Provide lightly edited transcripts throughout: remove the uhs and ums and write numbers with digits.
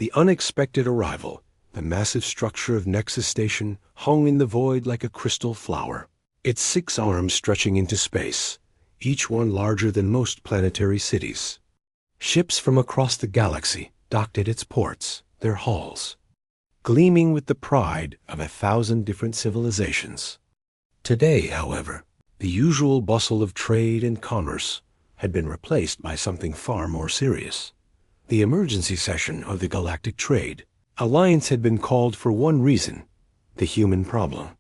The unexpected arrival, the massive structure of Nexus Station, hung in the void like a crystal flower, its 6 arms stretching into space, each one larger than most planetary cities. Ships from across the galaxy docked at its ports, their halls, gleaming with the pride of 1,000 different civilizations. Today, however, the usual bustle of trade and commerce had been replaced by something far more serious. The emergency session of the Galactic Trade Alliance had been called for one reason: the human problem.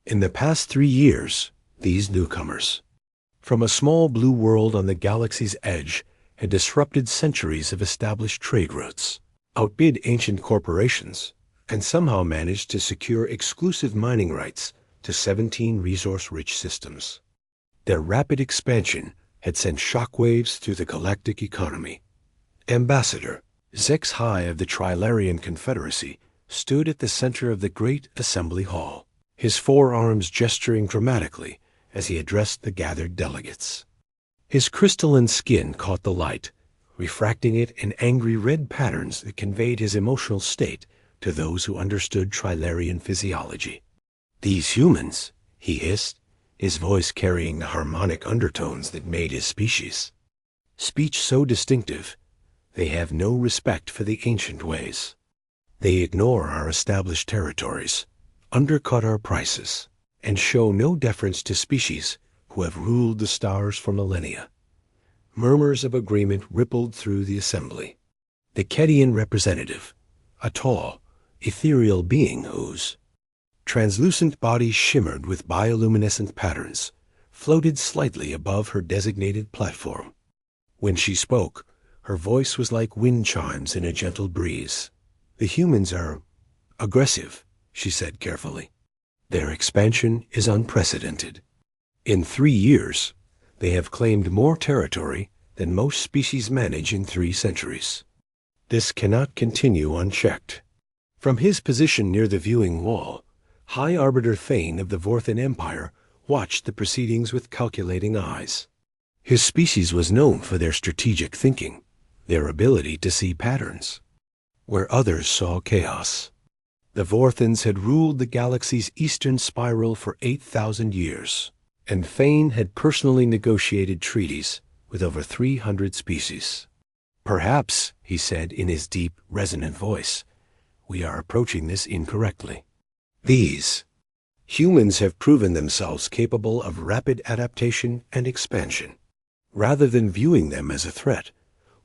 In the past 3 years, these newcomers, from a small blue world on the galaxy's edge, had disrupted centuries of established trade routes, outbid ancient corporations, and somehow managed to secure exclusive mining rights to 17 resource-rich systems. Their rapid expansion had sent shockwaves through the galactic economy. Ambassador Zex-High of the Trilarian Confederacy stood at the center of the great assembly hall, his 4 arms gesturing dramatically as he addressed the gathered delegates. His crystalline skin caught the light, refracting it in angry red patterns that conveyed his emotional state to those who understood Trilarian physiology. "These humans," he hissed, his voice carrying the harmonic undertones that made his species. Speech so distinctive, they have no respect for the ancient ways. They ignore our established territories, undercut our prices, and show no deference to species who have ruled the stars for millennia. Murmurs of agreement rippled through the assembly. The Kedian representative, a tall, ethereal being whose translucent body shimmered with bioluminescent patterns, floated slightly above her designated platform. When she spoke, her voice was like wind chimes in a gentle breeze. "The humans are aggressive," she said carefully. "Their expansion is unprecedented. In 3 years, they have claimed more territory than most species manage in 3 centuries. This cannot continue unchecked." From his position near the viewing wall, High Arbiter Thane of the Vorthan Empire watched the proceedings with calculating eyes. His species was known for their strategic thinking, their ability to see patterns where others saw chaos. The Vorthans had ruled the galaxy's eastern spiral for 8,000 years, and Thane had personally negotiated treaties with over 300 species. "Perhaps," he said in his deep, resonant voice, "we are approaching this incorrectly. These humans have proven themselves capable of rapid adaptation and expansion. Rather than viewing them as a threat,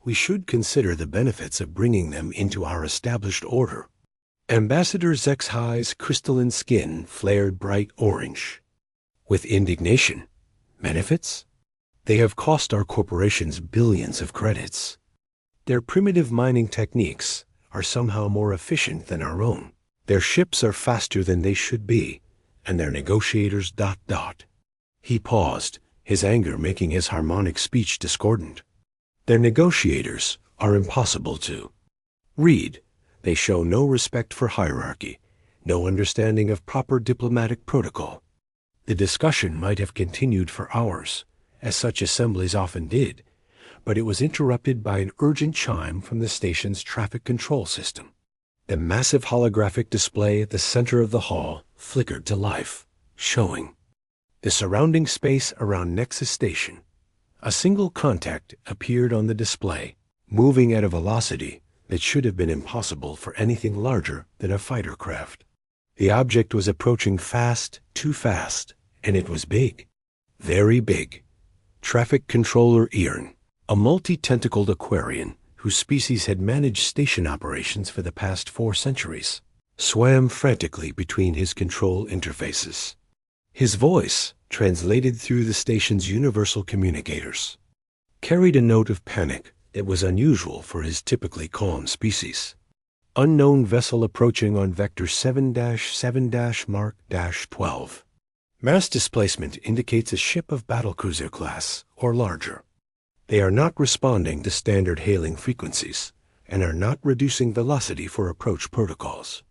we should consider the benefits of bringing them into our established order." Ambassador Zex-High's crystalline skin flared bright orange. With indignation. "Benefits? They have cost our corporations billions of credits. Their primitive mining techniques are somehow more efficient than our own. Their ships are faster than they should be, and their negotiators ... He paused, his anger making his harmonic speech discordant. "Their negotiators are impossible to read. They show no respect for hierarchy, no understanding of proper diplomatic protocol." The discussion might have continued for hours, as such assemblies often did, but it was interrupted by an urgent chime from the station's traffic control system. The massive holographic display at the center of the hall flickered to life, showing the surrounding space around Nexus Station. A single contact appeared on the display, moving at a velocity that should have been impossible for anything larger than a fighter craft. The object was approaching fast, too fast, and it was big, very big. Traffic Controller Iron, a multi-tentacled Aquarian whose species had managed station operations for the past 4 centuries, swam frantically between his control interfaces. His voice, translated through the station's universal communicators, carried a note of panic that was unusual for his typically calm species. "Unknown vessel approaching on vector 7-7-Mark-12. Mass displacement indicates a ship of battlecruiser class or larger. They are not responding to standard hailing frequencies and are not reducing velocity for approach protocols."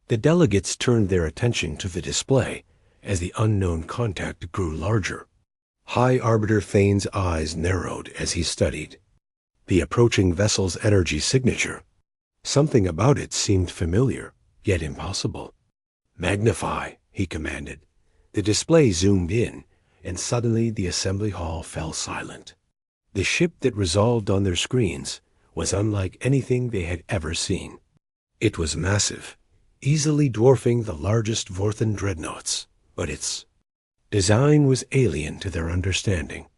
The delegates turned their attention to the display as the unknown contact grew larger. High Arbiter Thane's eyes narrowed as he studied the approaching vessel's energy signature. Something about it seemed familiar, yet impossible. "Magnify," he commanded. The display zoomed in, and suddenly the assembly hall fell silent. The ship that resolved on their screens was unlike anything they had ever seen. It was massive, easily dwarfing the largest Vorthan dreadnoughts, but its design was alien to their understanding.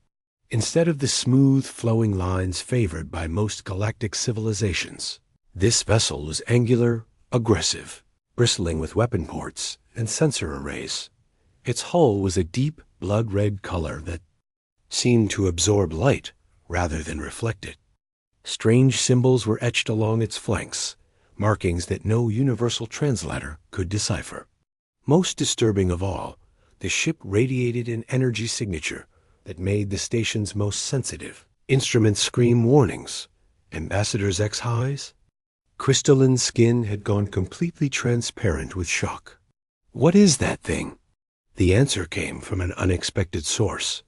Instead of the smooth, flowing lines favored by most galactic civilizations, this vessel was angular, aggressive, bristling with weapon ports and sensor arrays. Its hull was a deep, blood-red color that seemed to absorb light rather than reflect it. Strange symbols were etched along its flanks, markings that no universal translator could decipher. Most disturbing of all, the ship radiated an energy signature that made the stations most sensitive. Instruments scream warnings. Ambassador's X-highs? Crystalline skin had gone completely transparent with shock. "What is that thing?" The answer came from an unexpected source.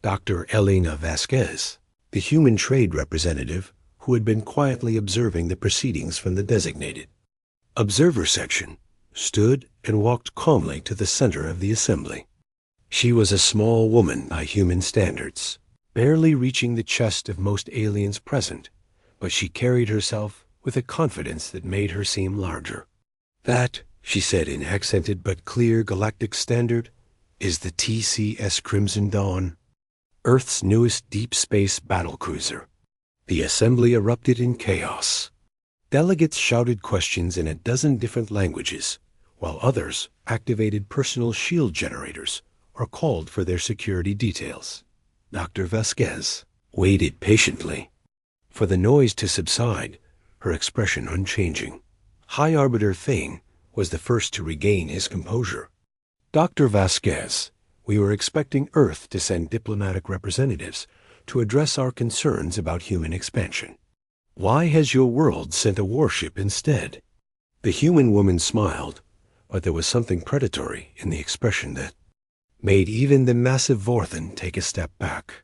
Dr. Elena Vasquez, the human trade representative who had been quietly observing the proceedings from the designated observer section, stood and walked calmly to the center of the assembly. She was a small woman by human standards, barely reaching the chest of most aliens present, but she carried herself with a confidence that made her seem larger. "That," she said in accented but clear galactic standard, "is the TCS Crimson Dawn, Earth's newest deep space battlecruiser." The assembly erupted in chaos. Delegates shouted questions in a dozen different languages, while others activated personal shield generators or called for their security details. Dr. Vasquez waited patiently for the noise to subside, her expression unchanging. High Arbiter Thane was the first to regain his composure. "Dr. Vasquez, we were expecting Earth to send diplomatic representatives to address our concerns about human expansion. Why has your world sent a warship instead?" The human woman smiled, but there was something predatory in the expression that made even the massive Vorthan take a step back.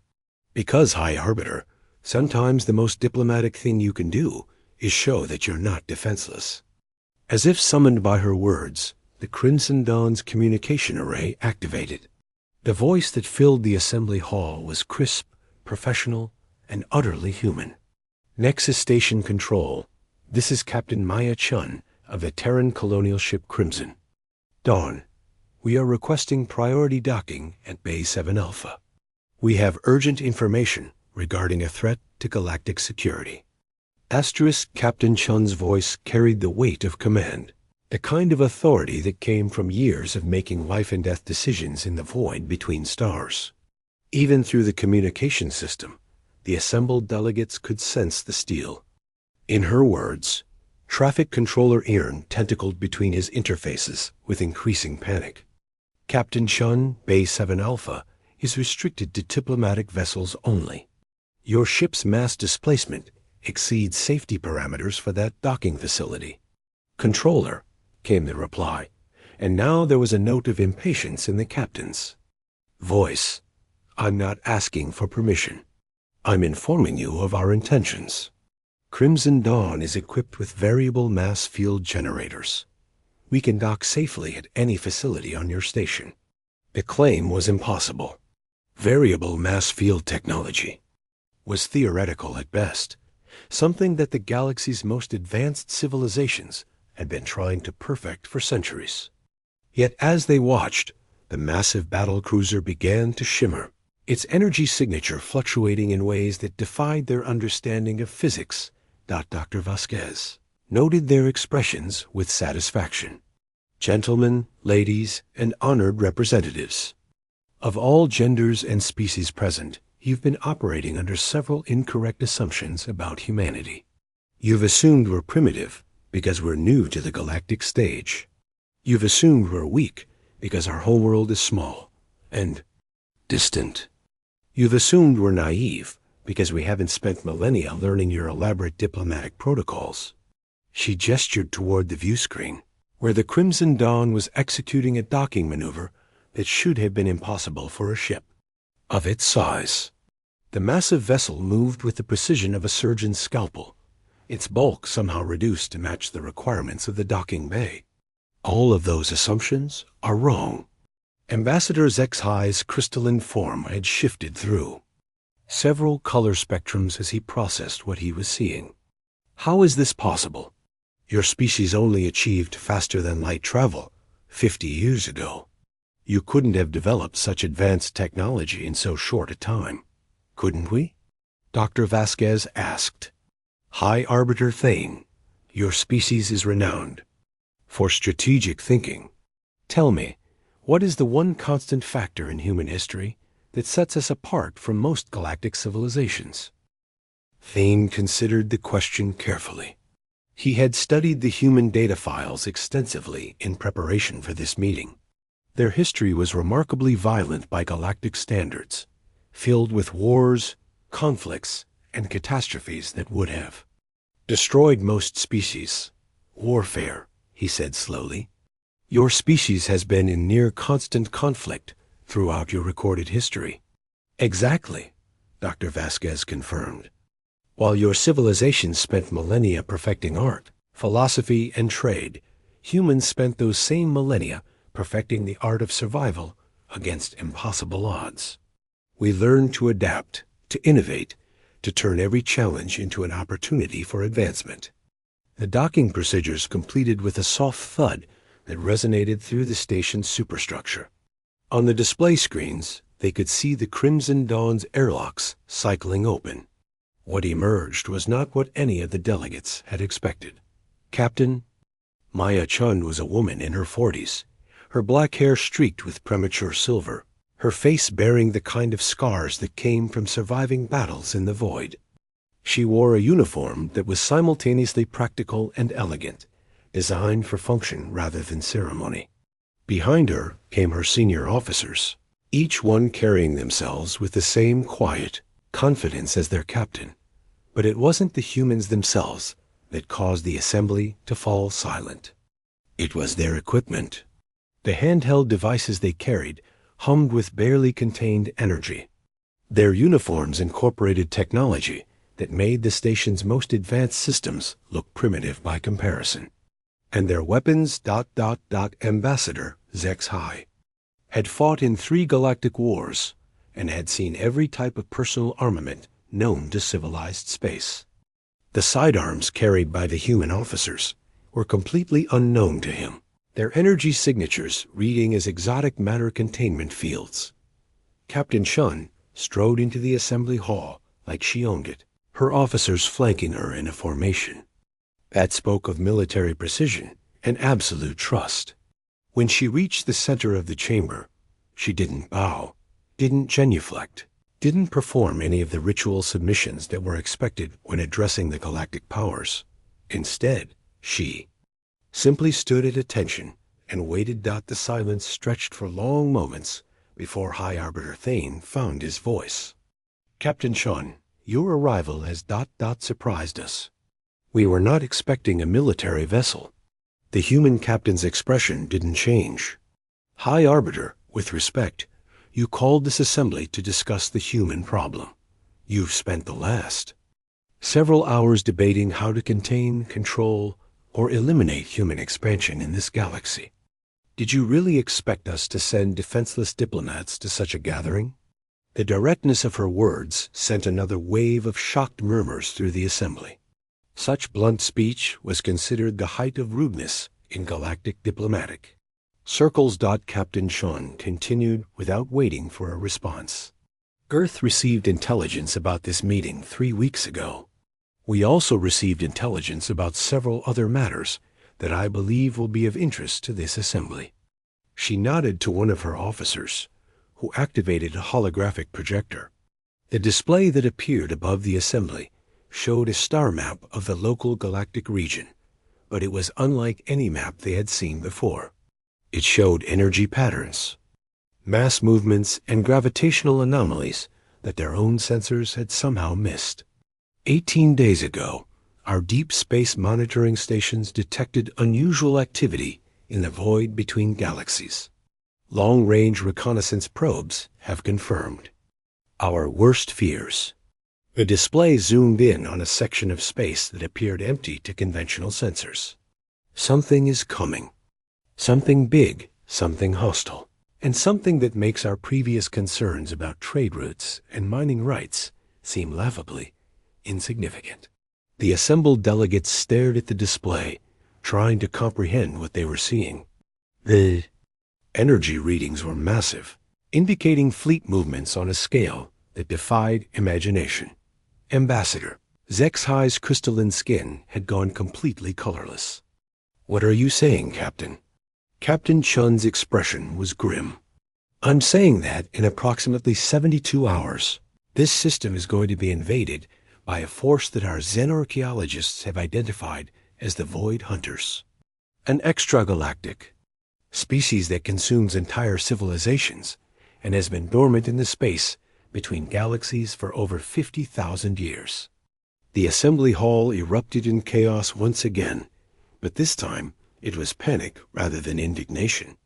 "Because, High Arbiter, sometimes the most diplomatic thing you can do is show that you're not defenseless." As if summoned by her words, the Crimson Dawn's communication array activated. The voice that filled the assembly hall was crisp, professional, and utterly human. "Nexus Station Control, this is Captain Maya Chun of the Terran colonial ship Crimson Dawn. We are requesting priority docking at Bay 7 Alpha. We have urgent information regarding a threat to galactic security." Captain Chun's voice carried the weight of command, the kind of authority that came from years of making life and death decisions in the void between stars. Even through the communication system, the assembled delegates could sense the steel. In her words, Traffic Controller Earn tentacled between his interfaces with increasing panic. "Captain Chun, Bay 7 Alpha, is restricted to diplomatic vessels only. Your ship's mass displacement exceeds safety parameters for that docking facility." "Controller," came the reply, and now there was a note of impatience in the captain's voice. "I'm not asking for permission. I'm informing you of our intentions. Crimson Dawn is equipped with variable mass field generators. We can dock safely at any facility on your station." The claim was impossible. Variable mass field technology was theoretical at best, something that the galaxy's most advanced civilizations had been trying to perfect for centuries. Yet as they watched, the massive battlecruiser began to shimmer, its energy signature fluctuating in ways that defied their understanding of physics. Dr. Vasquez noted their expressions with satisfaction. "Gentlemen, ladies, and honored representatives. Of all genders and species present, you've been operating under several incorrect assumptions about humanity. You've assumed we're primitive because we're new to the galactic stage. You've assumed we're weak because our homeworld is small and distant. You've assumed we're naive because we haven't spent millennia learning your elaborate diplomatic protocols." She gestured toward the view screen, where the Crimson Dawn was executing a docking maneuver that should have been impossible for a ship of its size. The massive vessel moved with the precision of a surgeon's scalpel, its bulk somehow reduced to match the requirements of the docking bay. All of those assumptions are wrong. Ambassador Zexhi's crystalline form had shifted through several color spectrums as he processed what he was seeing. How is this possible? Your species only achieved faster than light travel 50 years ago. You couldn't have developed such advanced technology in so short a time, couldn't we? Dr. Vasquez asked. High Arbiter Thane, your species is renowned for strategic thinking. Tell me, what is the one constant factor in human history that sets us apart from most galactic civilizations? Thane considered the question carefully. He had studied the human data files extensively in preparation for this meeting. Their history was remarkably violent by galactic standards, filled with wars, conflicts, and catastrophes that would have destroyed most species. Warfare, he said slowly. Your species has been in near constant conflict throughout your recorded history. Exactly, Dr. Vasquez confirmed. While your civilization spent millennia perfecting art, philosophy, and trade, humans spent those same millennia perfecting the art of survival against impossible odds. We learned to adapt, to innovate, to turn every challenge into an opportunity for advancement. The docking procedures completed with a soft thud that resonated through the station's superstructure. On the display screens, they could see the Crimson Dawn's airlocks cycling open. What emerged was not what any of the delegates had expected. Captain Maya Chun was a woman in her 40s, her black hair streaked with premature silver, her face bearing the kind of scars that came from surviving battles in the void. She wore a uniform that was simultaneously practical and elegant, designed for function rather than ceremony. Behind her came her senior officers, each one carrying themselves with the same quiet confidence as their captain. But it wasn't the humans themselves that caused the assembly to fall silent. It was their equipment. The handheld devices they carried hummed with barely contained energy. Their uniforms incorporated technology that made the station's most advanced systems look primitive by comparison. And their weapons... Ambassador Zexhi had fought in 3 galactic wars and had seen every type of personal armament known to civilized space. The sidearms carried by the human officers were completely unknown to him, their energy signatures reading as exotic matter containment fields. Captain Shun strode into the assembly hall like she owned it, her officers flanking her in a formation that spoke of military precision and absolute trust. When she reached the center of the chamber, she didn't bow, didn't genuflect, didn't perform any of the ritual submissions that were expected when addressing the galactic powers. Instead, she simply stood at attention and waited. The silence stretched for long moments before High Arbiter Thane found his voice. Captain Shun, your arrival has ... surprised us. We were not expecting a military vessel. The human captain's expression didn't change. High Arbiter, with respect, you called this assembly to discuss the human problem. You've spent the last several hours debating how to contain, control, or eliminate human expansion in this galaxy. Did you really expect us to send defenseless diplomats to such a gathering? The directness of her words sent another wave of shocked murmurs through the assembly. Such blunt speech was considered the height of rudeness in galactic diplomatic circles. Captain Shun continued without waiting for a response. Earth received intelligence about this meeting 3 weeks ago. We also received intelligence about several other matters that I believe will be of interest to this assembly. She nodded to one of her officers, who activated a holographic projector. The display that appeared above the assembly showed a star map of the local galactic region, but it was unlike any map they had seen before. It showed energy patterns, mass movements, and gravitational anomalies that their own sensors had somehow missed. 18 days ago, our deep space monitoring stations detected unusual activity in the void between galaxies. Long-range reconnaissance probes have confirmed our worst fears. The display zoomed in on a section of space that appeared empty to conventional sensors. Something is coming. Something big, something hostile, and something that makes our previous concerns about trade routes and mining rights seem laughably insignificant. The assembled delegates stared at the display, trying to comprehend what they were seeing. The energy readings were massive, indicating fleet movements on a scale that defied imagination. Ambassador Zexhi's crystalline skin had gone completely colorless. "What are you saying, Captain?" Captain Chun's expression was grim. "I'm saying that in approximately 72 hours, this system is going to be invaded by a force that our xenoarchaeologists have identified as the Void Hunters. An extragalactic species that consumes entire civilizations and has been dormant in the space between galaxies for over 50,000 years. The assembly hall erupted in chaos once again, but this time it was panic rather than indignation.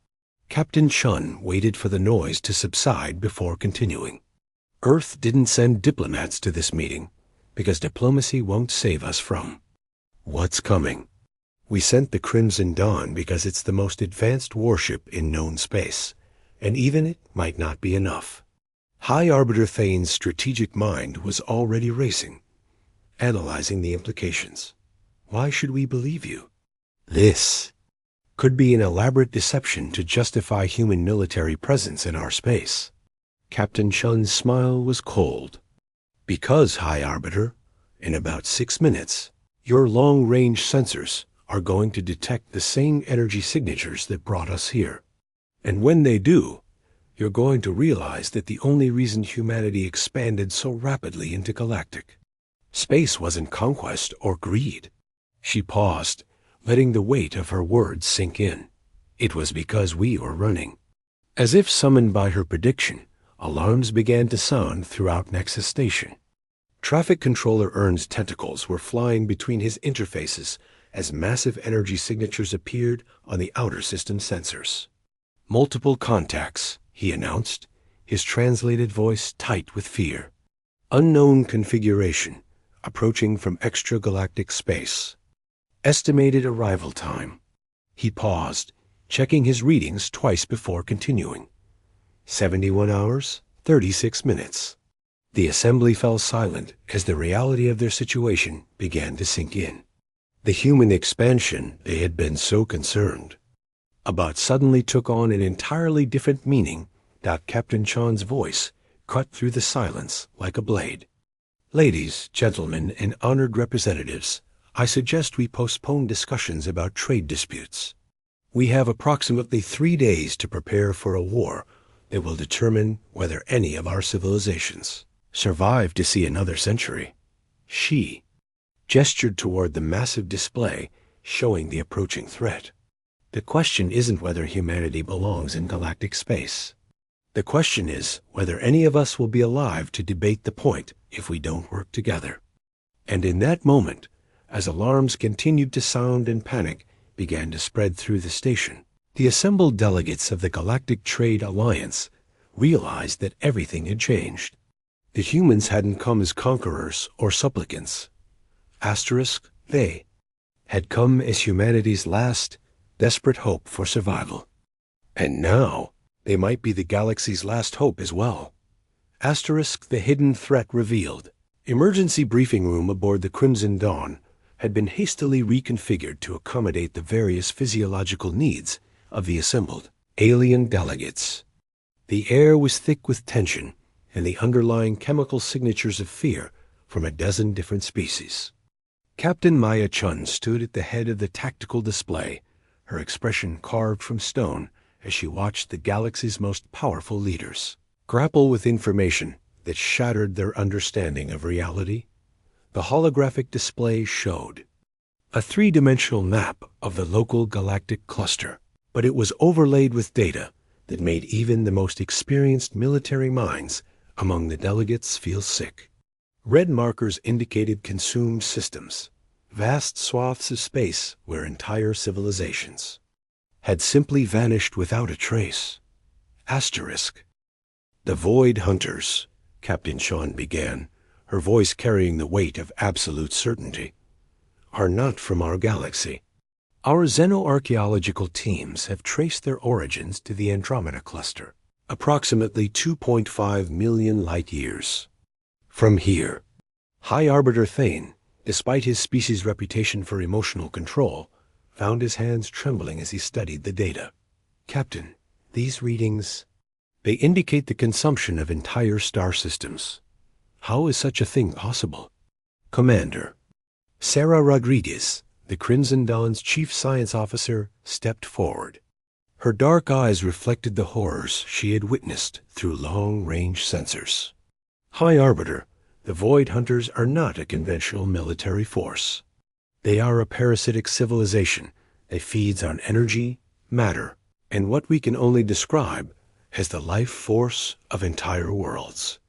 Captain Chun waited for the noise to subside before continuing. Earth didn't send diplomats to this meeting because diplomacy won't save us from what's coming. We sent the Crimson Dawn because it's the most advanced warship in known space, and even it might not be enough. High Arbiter Thane's strategic mind was already racing, analyzing the implications. Why should we believe you? This could be an elaborate deception to justify human military presence in our space. Captain Chun's smile was cold. Because, High Arbiter, in about 6 minutes, your long-range sensors are going to detect the same energy signatures that brought us here. And when they do, you're going to realize that the only reason humanity expanded so rapidly into galactic space wasn't conquest or greed. She paused, letting the weight of her words sink in. It was because we were running. As if summoned by her prediction, alarms began to sound throughout Nexus Station. Traffic Controller Ern's tentacles were flying between his interfaces as massive energy signatures appeared on the outer system sensors. "Multiple contacts," he announced, his translated voice tight with fear. "Unknown configuration, approaching from extragalactic space. Estimated arrival time." He paused, checking his readings twice before continuing. 71 hours, 36 minutes. The assembly fell silent as the reality of their situation began to sink in. The human expansion they had been so concerned about suddenly took on an entirely different meaning. Captain Chun's voice cut through the silence like a blade. "Ladies, gentlemen, and honored representatives, I suggest we postpone discussions about trade disputes. We have approximately 3 days to prepare for a war that will determine whether any of our civilizations survive to see another century." She gestured toward the massive display showing the approaching threat. "The question isn't whether humanity belongs in galactic space. The question is whether any of us will be alive to debate the point if we don't work together." And in that moment, as alarms continued to sound and panic began to spread through the station, the assembled delegates of the Galactic Trade Alliance realized that everything had changed. The humans hadn't come as conquerors or supplicants. They had come as humanity's last, desperate hope for survival. And now, they might be the galaxy's last hope as well. The hidden threat revealed. Emergency briefing room aboard the Crimson Dawn had been hastily reconfigured to accommodate the various physiological needs of the assembled alien delegates. The air was thick with tension and the underlying chemical signatures of fear from a dozen different species. Captain Maya Chun stood at the head of the tactical display, her expression carved from stone as she watched the galaxy's most powerful leaders grapple with information that shattered their understanding of reality. The holographic display showed a 3-dimensional map of the local galactic cluster, but it was overlaid with data that made even the most experienced military minds among the delegates feel sick. Red markers indicated consumed systems, vast swaths of space where entire civilizations had simply vanished without a trace. "The Void Hunters," Captain Chun began, her voice carrying the weight of absolute certainty, "are not from our galaxy. Our xenoarchaeological teams have traced their origins to the Andromeda Cluster, approximately 2.5 million light-years from here." High Arbiter Thane, despite his species' reputation for emotional control, found his hands trembling as he studied the data. "Captain, these readings, they indicate the consumption of entire star systems. How is such a thing possible?" "Commander." Sarah Rodriguez, the Crimson Dawn's chief science officer, stepped forward. Her dark eyes reflected the horrors she had witnessed through long-range sensors. "High Arbiter, the Void Hunters are not a conventional military force. They are a parasitic civilization that feeds on energy, matter, and what we can only describe as the life force of entire worlds."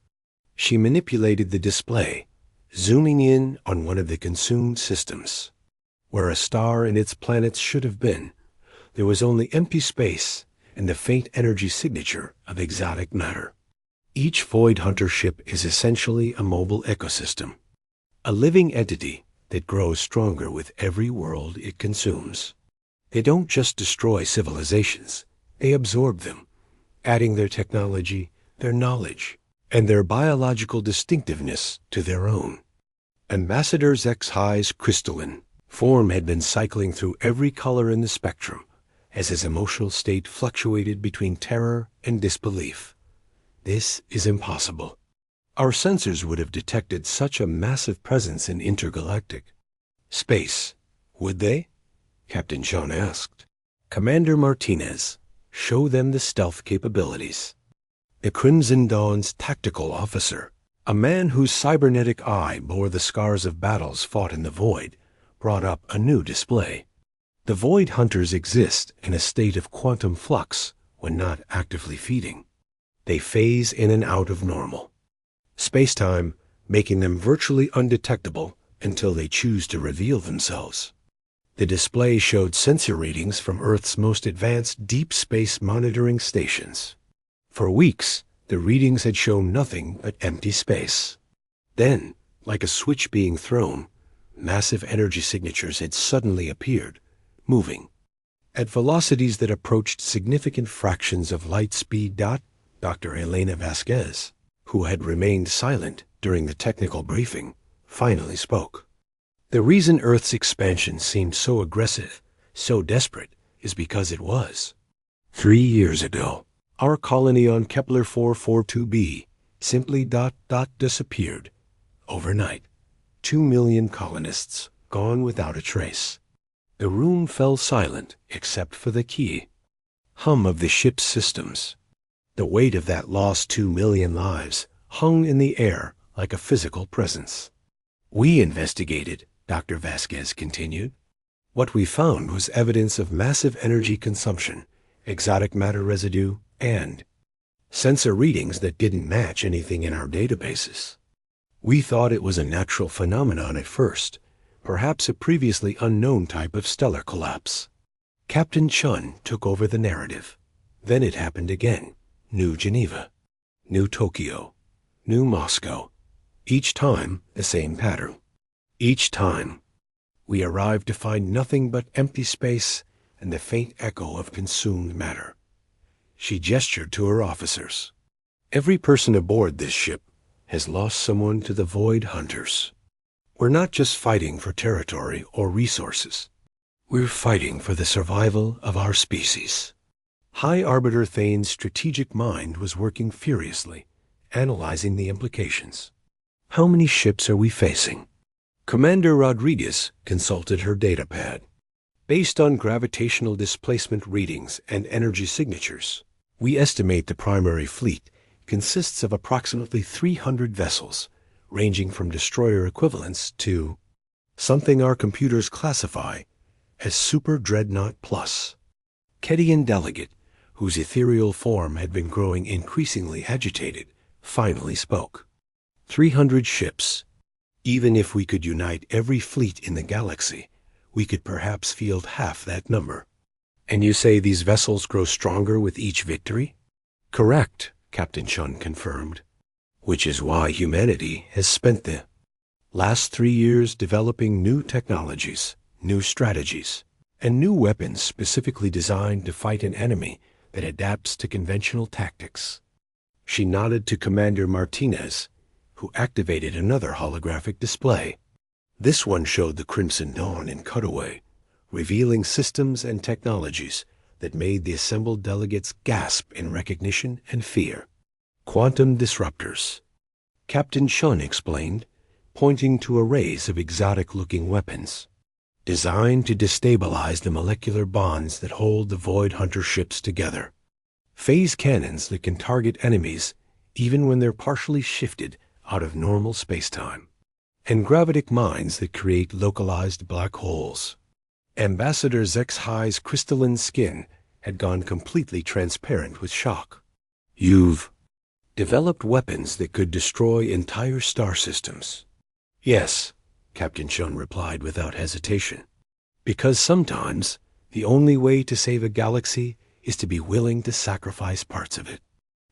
She manipulated the display, zooming in on one of the consumed systems. Where a star and its planets should have been, there was only empty space and the faint energy signature of exotic matter. Each Void Hunter ship is essentially a mobile ecosystem, a living entity that grows stronger with every world it consumes. They don't just destroy civilizations, they absorb them, adding their technology, their knowledge, and their biological distinctiveness to their own. Ambassador Zex-High's crystalline form had been cycling through every color in the spectrum as his emotional state fluctuated between terror and disbelief. "This is impossible. Our sensors would have detected such a massive presence in intergalactic space, would they?" Captain Sean asked. "Commander Martinez, show them the stealth capabilities." The Crimson Dawn's tactical officer, a man whose cybernetic eye bore the scars of battles fought in the void, brought up a new display. The Void Hunters exist in a state of quantum flux when not actively feeding. They phase in and out of normal space-time, making them virtually undetectable until they choose to reveal themselves. The display showed sensor readings from Earth's most advanced deep space monitoring stations. For weeks, the readings had shown nothing but empty space. Then, like a switch being thrown, massive energy signatures had suddenly appeared, moving at velocities that approached significant fractions of light speed. Dr. Elena Vasquez, who had remained silent during the technical briefing, finally spoke. "The reason Earth's expansion seemed so aggressive, so desperate, is because it was. 3 years ago, our colony on Kepler 442b simply disappeared. Overnight, 2 million colonists gone without a trace." The room fell silent except for the key hum of the ship's systems. The weight of that lost 2 million lives hung in the air like a physical presence. "We investigated," Dr. Vasquez continued. "What we found was evidence of massive energy consumption, exotic matter residue, and sensor readings that didn't match anything in our databases. We thought it was a natural phenomenon at first, perhaps a previously unknown type of stellar collapse." Captain Chun took over the narrative. Then it happened again. New Geneva, New Tokyo, New Moscow. Each time, the same pattern. Each time, we arrived to find nothing but empty space and the faint echo of consumed matter. She gestured to her officers. "Every person aboard this ship has lost someone to the Void Hunters. We're not just fighting for territory or resources. We're fighting for the survival of our species." High Arbiter Thane's strategic mind was working furiously, analyzing the implications. "How many ships are we facing?" Commander Rodriguez consulted her datapad. "Based on gravitational displacement readings and energy signatures, we estimate the primary fleet consists of approximately 300 vessels, ranging from destroyer equivalents to something our computers classify as Super Dreadnought Plus." Kedian Delegate, whose ethereal form had been growing increasingly agitated, finally spoke. 300 ships. Even if we could unite every fleet in the galaxy, we could perhaps field half that number. And you say these vessels grow stronger with each victory? Correct, Captain Chun confirmed. which is why humanity has spent the last 3 years developing new technologies, new strategies, and new weapons specifically designed to fight an enemy that adapts to conventional tactics. She nodded to Commander Martinez, who activated another holographic display. This one showed the Crimson Dawn in cutaway, revealing systems and technologies that made the assembled delegates gasp in recognition and fear. Quantum disruptors, Captain Shun explained, pointing to arrays of exotic-looking weapons, designed to destabilize the molecular bonds that hold the Void Hunter ships together. Phase cannons that can target enemies even when they're partially shifted out of normal spacetime, and gravitic mines that create localized black holes. Ambassador Zex-High's crystalline skin had gone completely transparent with shock. You've developed weapons that could destroy entire star systems. Yes, Captain Shun replied without hesitation. Because sometimes the only way to save a galaxy is to be willing to sacrifice parts of it.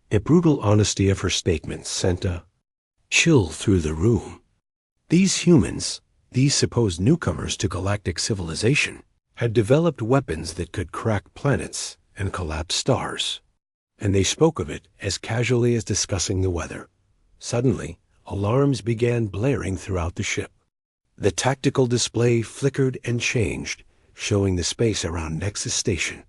The brutal honesty of her statement sent a chill through the room. These humans, these supposed newcomers to galactic civilization, had developed weapons that could crack planets and collapse stars, and they spoke of it as casually as discussing the weather. Suddenly, alarms began blaring throughout the ship. The tactical display flickered and changed, showing the space around Nexus Station.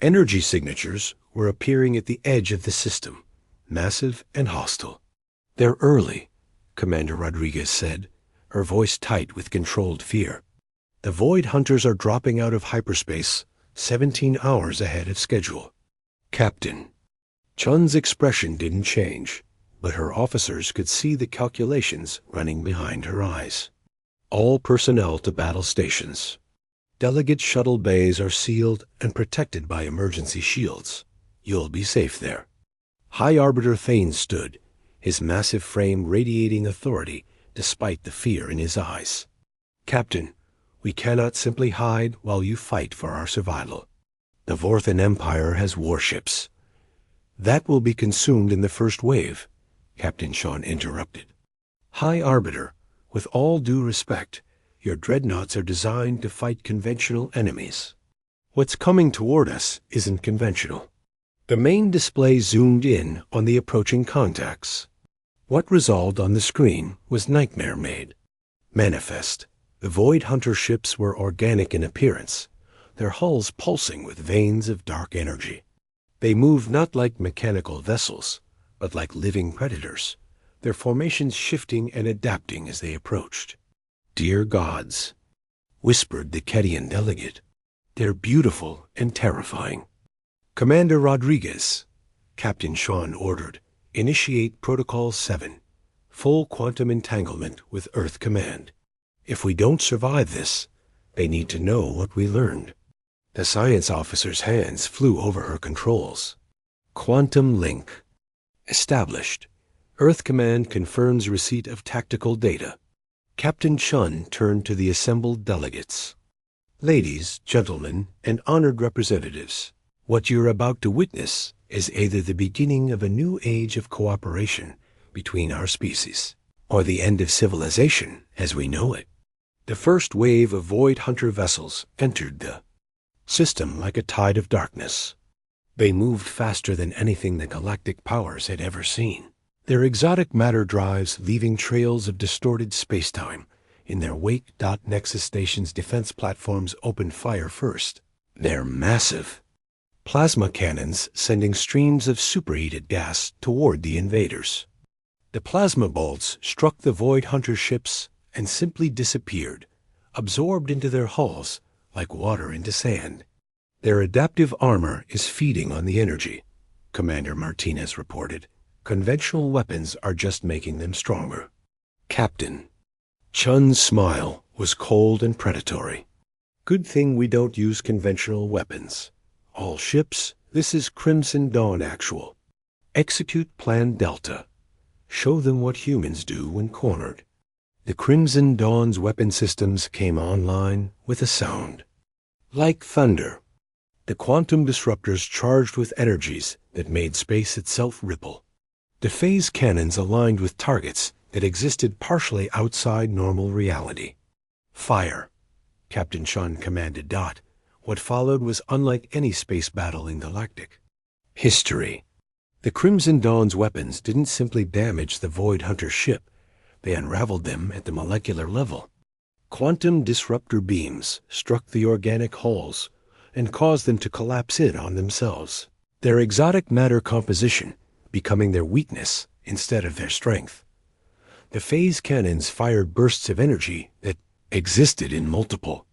Energy signatures were appearing at the edge of the system, massive and hostile. "They're early," Commander Rodriguez said, her voice tight with controlled fear. "The Void Hunters are dropping out of hyperspace 17 hours ahead of schedule." "Captain." Chun's expression didn't change, but her officers could see the calculations running behind her eyes. "All personnel to battle stations. Delegate shuttle bays are sealed and protected by emergency shields. You'll be safe there." High Arbiter Thane stood, his massive frame radiating authority despite the fear in his eyes. "Captain, we cannot simply hide while you fight for our survival. The Vorthan Empire has warships." "That will be consumed in the first wave," Captain Shun interrupted. "High Arbiter, with all due respect, your dreadnoughts are designed to fight conventional enemies. What's coming toward us isn't conventional." The main display zoomed in on the approaching contacts. What resolved on the screen was nightmare-made. Manifest, the Void Hunter ships were organic in appearance, their hulls pulsing with veins of dark energy. They moved not like mechanical vessels, but like living predators, their formations shifting and adapting as they approached. "Dear gods," whispered the Kedian delegate, "they're beautiful and terrifying." "Commander Rodriguez," Captain Shun ordered, "initiate Protocol 7, full quantum entanglement with Earth Command. If we don't survive this, they need to know what we learned." The science officer's hands flew over her controls. "Quantum link established. Earth Command confirms receipt of tactical data." Captain Shun turned to the assembled delegates. "Ladies, gentlemen, and honored representatives, what you're about to witness is either the beginning of a new age of cooperation between our species, or the end of civilization as we know it." The first wave of Void Hunter vessels entered the system like a tide of darkness. They moved faster than anything the galactic powers had ever seen, their exotic matter drives leaving trails of distorted spacetime in their wake. Nexus Station's defense platforms opened fire first. They're massive. Plasma cannons sending streams of superheated gas toward the invaders. The plasma bolts struck the Void Hunter ships and simply disappeared, absorbed into their hulls like water into sand. "Their adaptive armor is feeding on the energy," Commander Martinez reported. "Conventional weapons are just making them stronger." "Captain." Chun's smile was cold and predatory. "Good thing we don't use conventional weapons. All ships, this is Crimson Dawn Actual. Execute Plan Delta. Show them what humans do when cornered." The Crimson Dawn's weapon systems came online with a sound. Like thunder, the quantum disruptors charged with energies that made space itself ripple. The phase cannons aligned with targets that existed partially outside normal reality. Fire, Captain Shun commanded. What followed was unlike any space battle in Galactic history. The Crimson Dawn's weapons didn't simply damage the Void Hunter ship, they unraveled them at the molecular level. Quantum disruptor beams struck the organic hulls and caused them to collapse in on themselves, their exotic matter composition becoming their weakness instead of their strength. The phase cannons fired bursts of energy that existed in multiple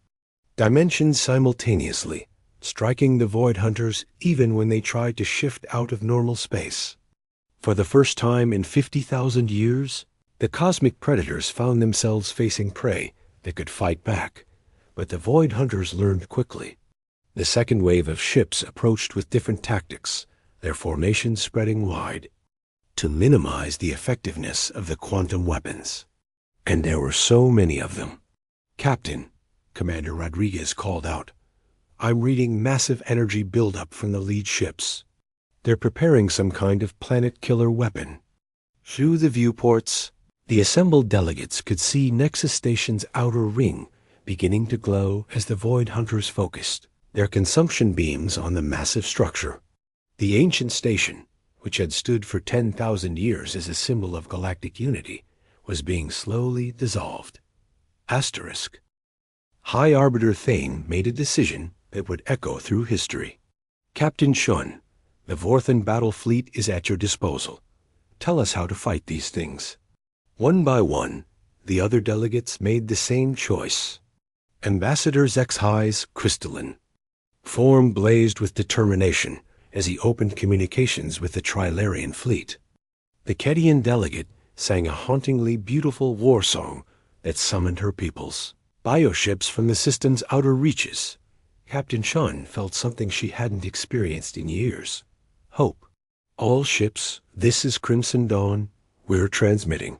dimensions simultaneously, striking the Void Hunters even when they tried to shift out of normal space. For the first time in 50,000 years, the cosmic predators found themselves facing prey that could fight back, but the Void Hunters learned quickly. The second wave of ships approached with different tactics, their formations spreading wide, to minimize the effectiveness of the quantum weapons. And there were so many of them. "Captain," Commander Rodriguez called out, "I'm reading massive energy buildup from the lead ships. They're preparing some kind of planet-killer weapon." Through the viewports, the assembled delegates could see Nexus Station's outer ring beginning to glow as the Void Hunters focused their consumption beams on the massive structure. The ancient station, which had stood for 10,000 years as a symbol of galactic unity, was being slowly dissolved. Asterisk. High Arbiter Thane made a decision that would echo through history. "Captain Shun, the Vorthan battle fleet is at your disposal. Tell us how to fight these things." One by one, the other delegates made the same choice. Ambassador Zexhi's crystalline form blazed with determination as he opened communications with the Trilarian fleet. The Kedian delegate sang a hauntingly beautiful war song that summoned her peoples. Bioships from the system's outer reaches. Captain Shun felt something she hadn't experienced in years. Hope. "All ships, this is Crimson Dawn. We're transmitting.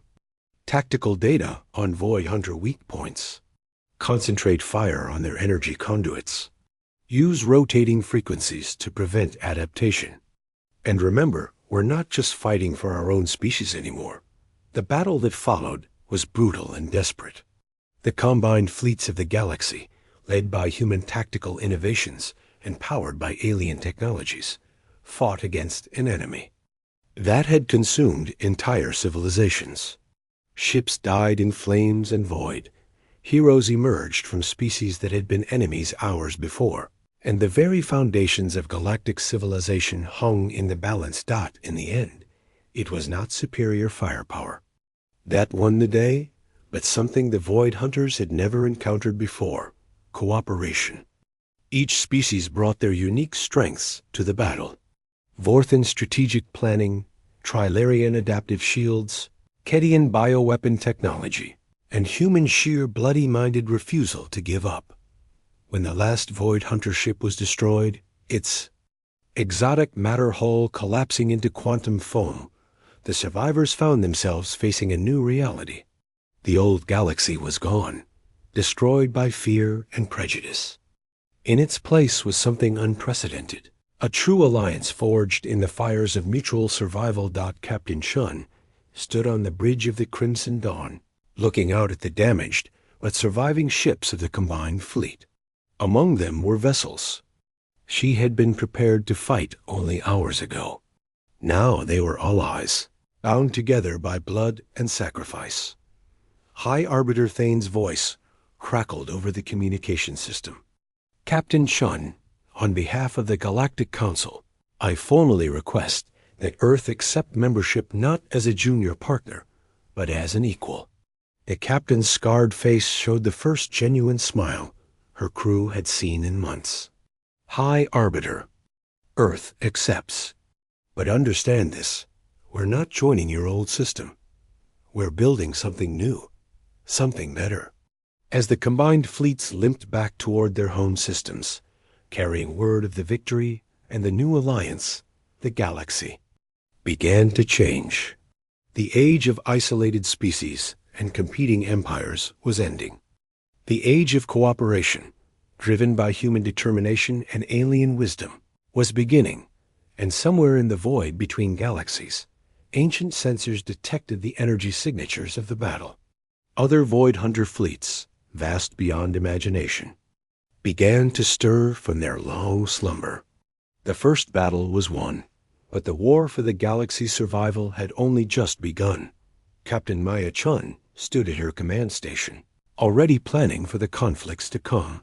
Tactical data on Void Hunter weak points. Concentrate fire on their energy conduits. Use rotating frequencies to prevent adaptation. And remember, we're not just fighting for our own species anymore. The battle that followed was brutal and desperate. The combined fleets of the galaxy, led by human tactical innovations and powered by alien technologies, fought against an enemy that had consumed entire civilizations. Ships died in flames and void. Heroes emerged from species that had been enemies hours before, and the very foundations of galactic civilization hung in the balance. In the end, it was not superior firepower that won the day, but something the Void Hunters had never encountered before: cooperation. Each species brought their unique strengths to the battle. Vorthan strategic planning, Trilarian adaptive shields, Kedian bioweapon technology, and human sheer bloody-minded refusal to give up. When the last Void Hunter ship was destroyed, its exotic matter hull collapsing into quantum foam, the survivors found themselves facing a new reality. The old galaxy was gone, destroyed by fear and prejudice. In its place was something unprecedented, a true alliance forged in the fires of mutual survival. Captain Shun stood on the bridge of the Crimson Dawn, looking out at the damaged but surviving ships of the combined fleet. Among them were vessels she had been prepared to fight only hours ago. Now they were allies, bound together by blood and sacrifice. High Arbiter Thane's voice crackled over the communication system. "Captain Shun, on behalf of the Galactic Council, I formally request that Earth accept membership not as a junior partner, but as an equal." The captain's scarred face showed the first genuine smile her crew had seen in months. "High Arbiter, Earth accepts. But understand this, we're not joining your old system. We're building something new, something better." As the combined fleets limped back toward their home systems, carrying word of the victory and the new alliance, the galaxy began to change. The age of isolated species and competing empires was ending. The age of cooperation, driven by human determination and alien wisdom, was beginning, and somewhere in the void between galaxies, Ancient sensors detected the energy signatures of the battle. Other Void Hunter fleets, vast beyond imagination, began to stir from their long slumber. The first battle was won, but the war for the galaxy's survival had only just begun. Captain Maya Chun stood at her command station, already planning for the conflicts to come.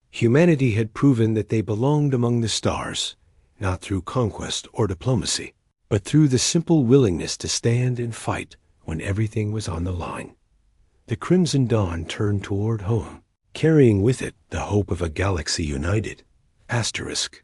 Humanity had proven that they belonged among the stars, not through conquest or diplomacy, but through the simple willingness to stand and fight when everything was on the line. The Crimson Dawn turned toward home, carrying with it the hope of a galaxy united. Asterisk.